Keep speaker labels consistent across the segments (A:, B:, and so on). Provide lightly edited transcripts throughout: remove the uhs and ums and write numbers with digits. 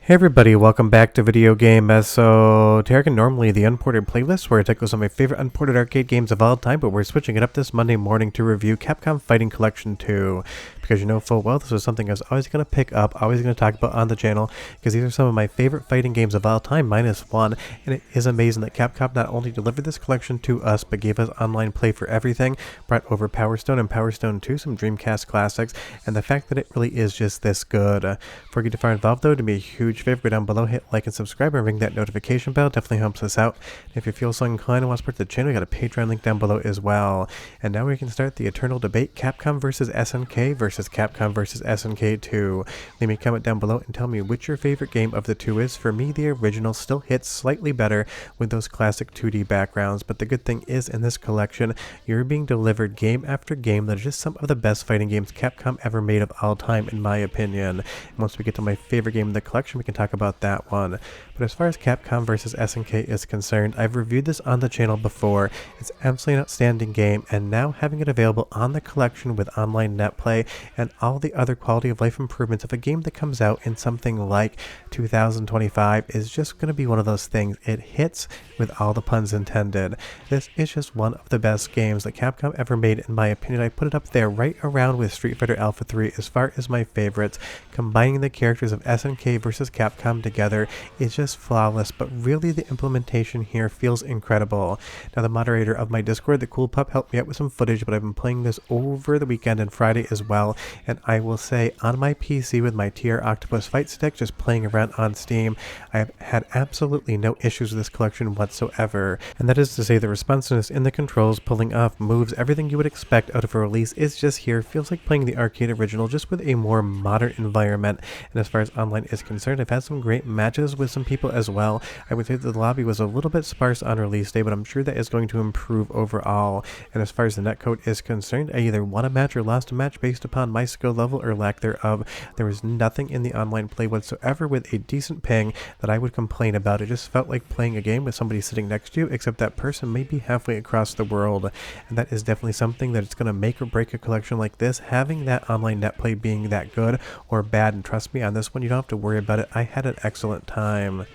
A: Hey everybody, welcome back to Video Game Esoteric, and normally the unported playlist where I take some of my favorite unported arcade games of all time, but we're switching it up this Monday morning to review Capcom Fighting Collection 2, because you know full well this was something I was always going to pick up, always going to talk about on the channel, because these are some of my favorite fighting games of all time, minus one, and it is amazing that Capcom not only delivered this collection to us, but gave us online play for everything, brought over Power Stone and Power Stone 2, some Dreamcast classics, and the fact that it really is just this good. Before we get too far involved though, to be a huge favor, go down below, hit like and subscribe, and ring that notification bell. Definitely helps us out. And if you feel so inclined and want to support the channel, we got a Patreon link down below as well. And now we can start the eternal debate: Capcom versus SNK versus Capcom versus SNK 2. Leave me a comment down below and tell me which your favorite game of the two is. For me, the original still hits slightly better with those classic 2D backgrounds, but the good thing is in this collection, you're being delivered game after game that are just some of the best fighting games Capcom ever made of all time, in my opinion. And once we get to my favorite game in the collection, we can talk about that one. But as far as Capcom vs SNK is concerned, I've reviewed this on the channel before. It's absolutely an outstanding game, and now having it available on the collection with online net play and all the other quality of life improvements of a game that comes out in something like 2025 is just going to be one of those things. It hits with all the puns intended. This is just one of the best games that Capcom ever made, in my opinion. I put it up there right around with Street Fighter Alpha 3 as far as my favorites. Combining the characters of SNK versus Capcom together is just flawless, but really the implementation here feels incredible. Now, the moderator of my Discord, the Cool Pup, helped me out with some footage, but I've been playing this over the weekend and Friday as well, and I will say on my PC with my TR Octopus Fight Stick, just playing around on Steam, I've had absolutely no issues with this collection whatsoever, and that is to say the responsiveness in the controls, pulling off moves, everything you would expect out of a release is just here. Feels like playing the arcade original, just with a more modern environment. And as far as online is concerned, I've had some great matches with some people as well. I would say that the lobby was a little bit sparse on release day, but I'm sure that is going to improve overall. And as far as the netcode is concerned, I either won a match or lost a match based upon my skill level or lack thereof. There was nothing in the online play whatsoever with a decent ping that I would complain about. It just felt like playing a game with somebody sitting next to you, except that person may be halfway across the world. And that is definitely something that it's going to make or break a collection like this, having that online net play being that good or bad. And trust me, on this one you don't have to worry about it. I had an excellent time.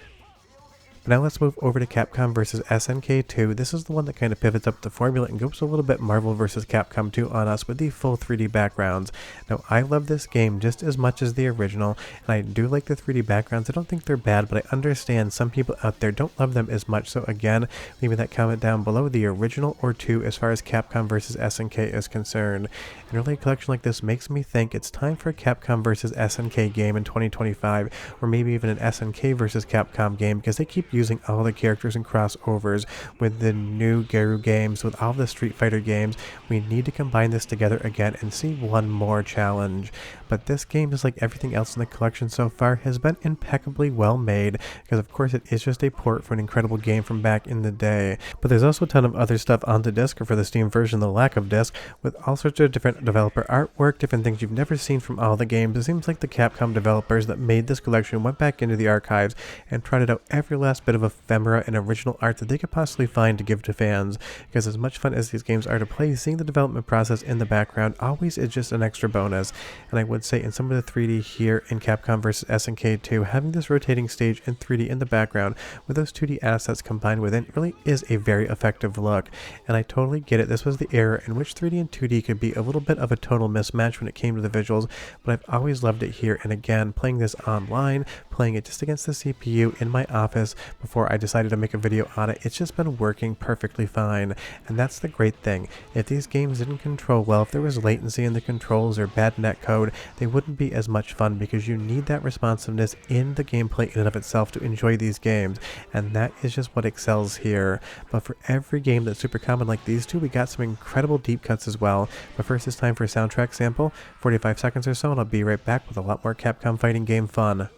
A: But now let's move over to Capcom vs SNK 2. This is the one that kind of pivots up the formula and goes a little bit Marvel vs Capcom 2 on us with the full 3D backgrounds. Now, I love this game just as much as the original, and I do like the 3D backgrounds. I don't think they're bad, but I understand some people out there don't love them as much. So again, leave me that comment down below, the original or 2 as far as Capcom vs SNK is concerned. An early collection like this makes me think it's time for a Capcom vs SNK game in 2025, or maybe even an SNK vs Capcom game, because they keep using all the characters and crossovers with the new Garu games, with all the Street Fighter games. We need to combine this together again and see one more challenge. But this game, just like everything else in the collection so far, has been impeccably well made, because of course it is just a port for an incredible game from back in the day. But there's also a ton of other stuff on the disc, or for the Steam version, the lack of disc, with all sorts of different developer artwork, different things you've never seen from all the games. It seems like the Capcom developers that made this collection went back into the archives and trotted out every last bit of ephemera and original art that they could possibly find to give to fans, because as much fun as these games are to play, seeing the development process in the background always is just an extra bonus. And I would say in some of the 3D here in Capcom vs SNK 2, having this rotating stage in 3D in the background with those 2D assets combined within really is a very effective look. And I totally get it, this was the era in which 3D and 2D could be a little bit of a tonal mismatch when it came to the visuals, but I've always loved it here. And again, playing this online, playing it just against the CPU in my office before I decided to make a video on it, it's just been working perfectly fine. And that's the great thing. If these games didn't control well, if there was latency in the controls or bad netcode, they wouldn't be as much fun, because you need that responsiveness in the gameplay in and of itself to enjoy these games, and that is just what excels here. But for every game that's super common like these two, we got some incredible deep cuts as well. But first, it's time for a soundtrack sample, 45 seconds or so, and I'll be right back with a lot more Capcom fighting game fun.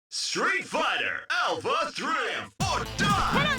B: Street Fighter Alpha 3 or die!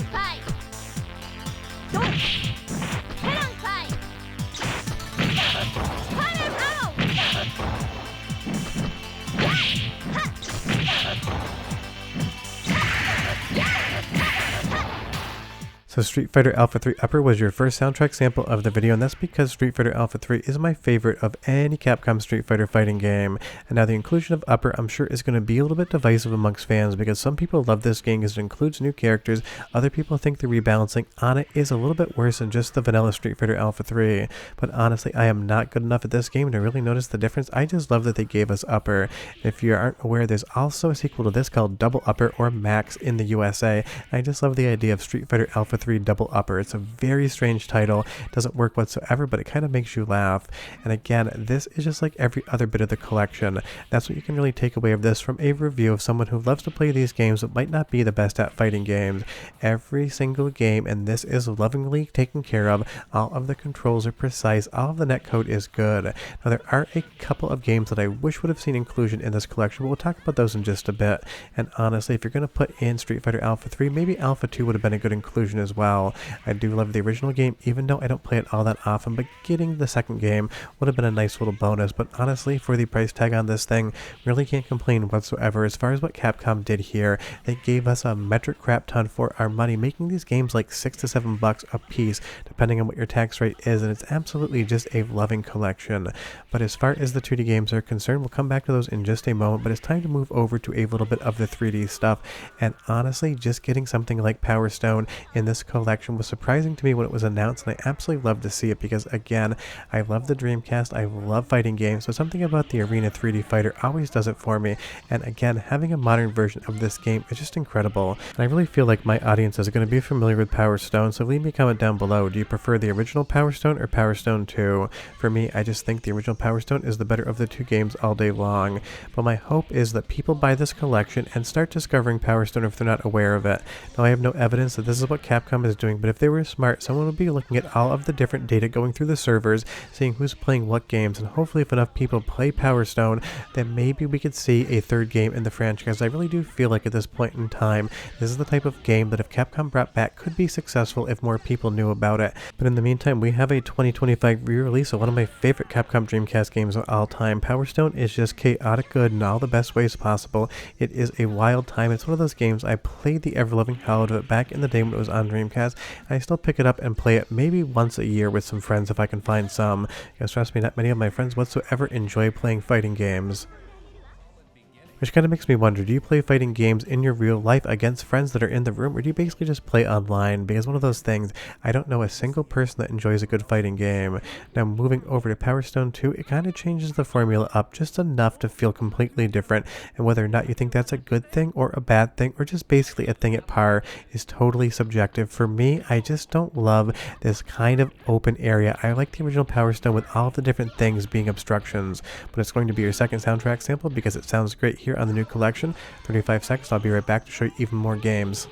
A: So Street Fighter Alpha 3 Upper was your first soundtrack sample of the video, and that's because Street Fighter Alpha 3 is my favorite of any Capcom Street Fighter fighting game. And now the inclusion of Upper, I'm sure, is going to be a little bit divisive amongst fans, because some people love this game because it includes new characters, other people think the rebalancing on it is a little bit worse than just the vanilla Street Fighter Alpha 3. But honestly, I am not good enough at this game to really notice the difference. I just love that they gave us Upper. If you aren't aware, there's also a sequel to this called Double Upper, or Max in the USA. And I just love the idea of Street Fighter Alpha 3 Double Upper. It's a very strange title, doesn't work whatsoever, but it kind of makes you laugh. And again, this is just like every other bit of the collection. That's what you can really take away of this from a review of someone who loves to play these games but might not be the best at fighting games. Every single game in this is lovingly taken care of. All of the controls are precise. All of the netcode is good. Now there are a couple of games that I wish would have seen inclusion in this collection, but we'll talk about those in just a bit. And honestly, if you're going to put in Street Fighter Alpha 3, maybe Alpha 2 would have been a good inclusion as well. I do love the original game, even though I don't play it all that often, but getting the second game would have been a nice little bonus. But honestly, for the price tag on this thing, really can't complain whatsoever. As far as what Capcom did here, they gave us a metric crap ton for our money, making these games like $6 to $7 a piece, depending on what your tax rate is, and it's absolutely just a loving collection. But as far as the 2D games are concerned, we'll come back to those in just a moment, but it's time to move over to a little bit of the 3D stuff. And honestly, just getting something like Power Stone in this collection was surprising to me when it was announced, and I absolutely love to see it because, again, I love the Dreamcast, I love fighting games, so something about the Arena 3D Fighter always does it for me. And again, having a modern version of this game is just incredible. And I really feel like my audience is going to be familiar with Power Stone, so leave me a comment down below. Do you prefer the original Power Stone or Power Stone 2? For me, I just think the original Power Stone is the better of the two games all day long. But my hope is that people buy this collection and start discovering Power Stone if they're not aware of it. Now, I have no evidence that this is what Capcom is doing, but if they were smart, someone would be looking at all of the different data going through the servers, seeing who's playing what games, and hopefully if enough people play Power Stone, then maybe we could see a third game in the franchise. I really do feel like at this point in time, this is the type of game that if Capcom brought back could be successful if more people knew about it. But in the meantime, we have a 2025 re-release of one of my favorite Capcom Dreamcast games of all time. Power Stone is just chaotic good in all the best ways possible. It is a wild time. It's one of those games I played the ever-loving hell out of it back in the day when it was on Dreamcast, and I still pick it up and play it maybe once a year with some friends if I can find some. Because trust me, not many of my friends whatsoever enjoy playing fighting games. Which kind of makes me wonder, do you play fighting games in your real life against friends that are in the room, or do you basically just play online? Because one of those things, I don't know a single person that enjoys a good fighting game. Now moving over to Power Stone 2, it kind of changes the formula up just enough to feel completely different, and whether or not you think that's a good thing or a bad thing, or just basically a thing at par, is totally subjective. For me, I just don't love this kind of open area. I like the original Power Stone with all of the different things being obstructions, but it's going to be your second soundtrack sample because it sounds great here on the new collection. 35 seconds, I'll be right back to show you even more games.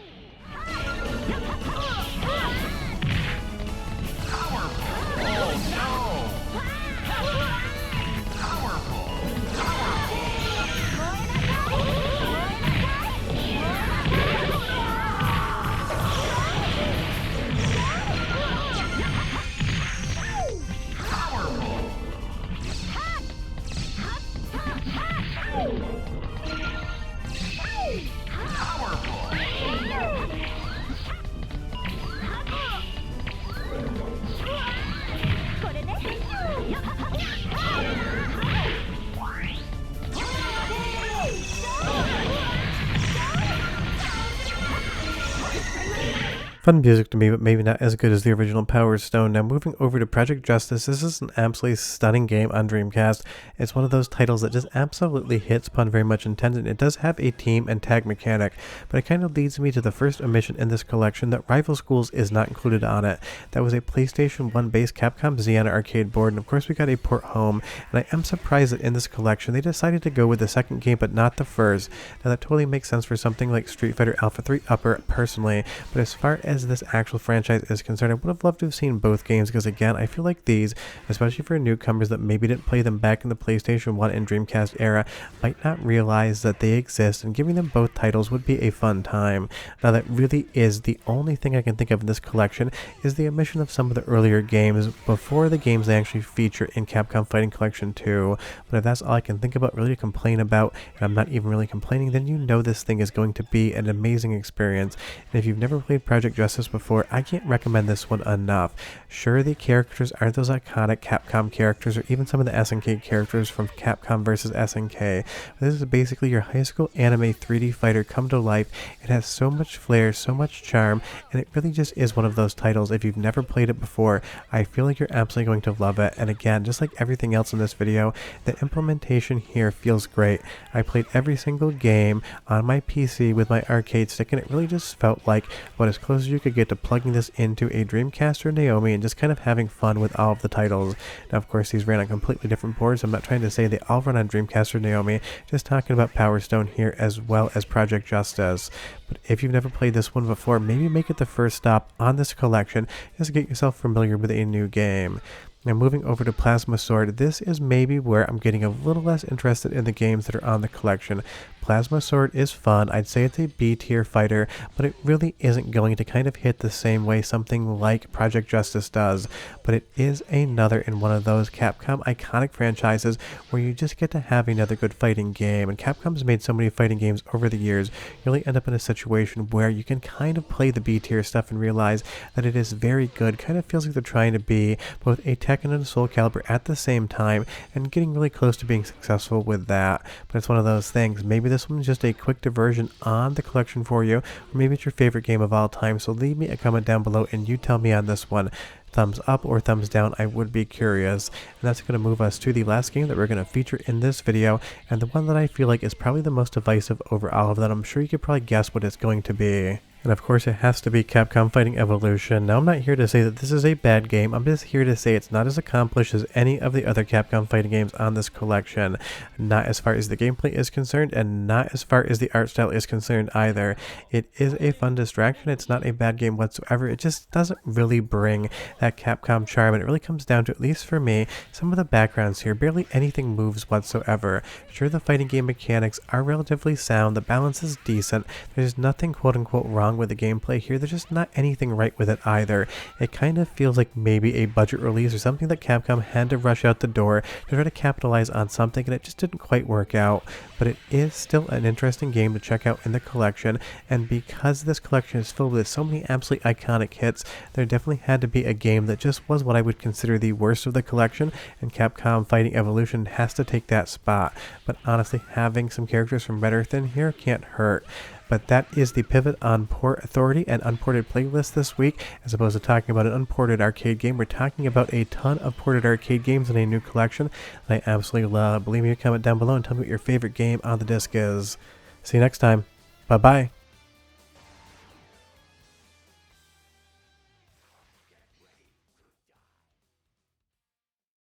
A: Fun music to me, but maybe not as good as the original Power Stone. Now moving over to Project Justice, this is an absolutely stunning game on Dreamcast. It's one of those titles that just absolutely hits pun very much intended. It does have a team and tag mechanic, but it kind of leads me to the first omission in this collection, that Rival Schools is not included on it. That was a PlayStation 1 based Capcom Xeon arcade board, and of course we got a port home, and I am surprised that in this collection they decided to go with the second game but not the first. Now that totally makes sense for something like Street Fighter Alpha 3 Upper personally, but as far as as this actual franchise is concerned, I would have loved to have seen both games, because again, I feel like these, especially for newcomers that maybe didn't play them back in the PlayStation 1 and Dreamcast era, might not realize that they exist, and giving them both titles would be a fun time. Now that really is the only thing I can think of in this collection, is the omission of some of the earlier games before the games they actually feature in Capcom Fighting Collection 2. But if that's all I can think about really to complain about, and I'm not even really complaining, then you know this thing is going to be an amazing experience. And if you've never played Project Justice before, I can't recommend this one enough. Sure, the characters aren't those iconic Capcom characters or even some of the SNK characters from Capcom vs. SNK. This is basically your high school anime 3D fighter come to life. It has so much flair, so much charm, and it really just is one of those titles. If you've never played it before, I feel like you're absolutely going to love it. And again, just like everything else in this video, the implementation here feels great. I played every single game on my PC with my arcade stick, and it really just felt like about as close as you could get to plugging this into a Dreamcast or Naomi and just kind of having fun with all of the titles. Now, of course, these ran on completely different boards. I'm not trying to say they all run on Dreamcast or Naomi, just talking about Power Stone here as well as Project Justice. But if you've never played this one before, maybe make it the first stop on this collection just to get yourself familiar with a new game. Now moving over to Plasma Sword, this is maybe where I'm getting a little less interested in the games that are on the collection. Plasma Sword is fun. I'd say it's a B-tier fighter, but it really isn't going to kind of hit the same way something like Project Justice does. But it is another in one of those Capcom iconic franchises where you just get to have another good fighting game. And Capcom's made so many fighting games over the years, you really end up in a situation where you can kind of play the B-tier stuff and realize that it is very good. Kind of feels like they're trying to be both a Tekken and a Soul Calibur at the same time, and getting really close to being successful with that. But it's one of those things. Maybe this one's just a quick diversion on the collection for you, or maybe it's your favorite game of all time. So leave me a comment down below and you tell me on this one. Thumbs up or thumbs down, I would be curious. And that's going to move us to the last game that we're going to feature in this video, and the one that I feel like is probably the most divisive over all of them. I'm sure you could probably guess what it's going to be. And of course it has to be Capcom Fighting Evolution. Now I'm not here to say that this is a bad game, I'm just here to say it's not as accomplished as any of the other Capcom fighting games on this collection. Not as far as the gameplay is concerned, and not as far as the art style is concerned either. It is a fun distraction, it's not a bad game whatsoever, it just doesn't really bring that Capcom charm, and it really comes down to, at least for me, some of the backgrounds here. Barely anything moves whatsoever. Sure, the fighting game mechanics are relatively sound, the balance is decent, there's nothing quote-unquote wrong with the gameplay here, there's just not anything right with it either. It kind of feels like maybe a budget release or something that Capcom had to rush out the door to try to capitalize on something, and it just didn't quite work out. But it is still an interesting game to check out in the collection, and because this collection is filled with so many absolutely iconic hits, there definitely had to be a game that just was what I would consider the worst of the collection, and Capcom Fighting Evolution has to take that spot. But honestly, having some characters from Red Earth in here can't hurt. But that is the pivot on Port Authority and Unported playlist this week. As opposed to talking about an unported arcade game, we're talking about a ton of ported arcade games in a new collection that I absolutely love. Leave me a comment down below and tell me what your favorite game on the disc is. See you next time. Bye-bye.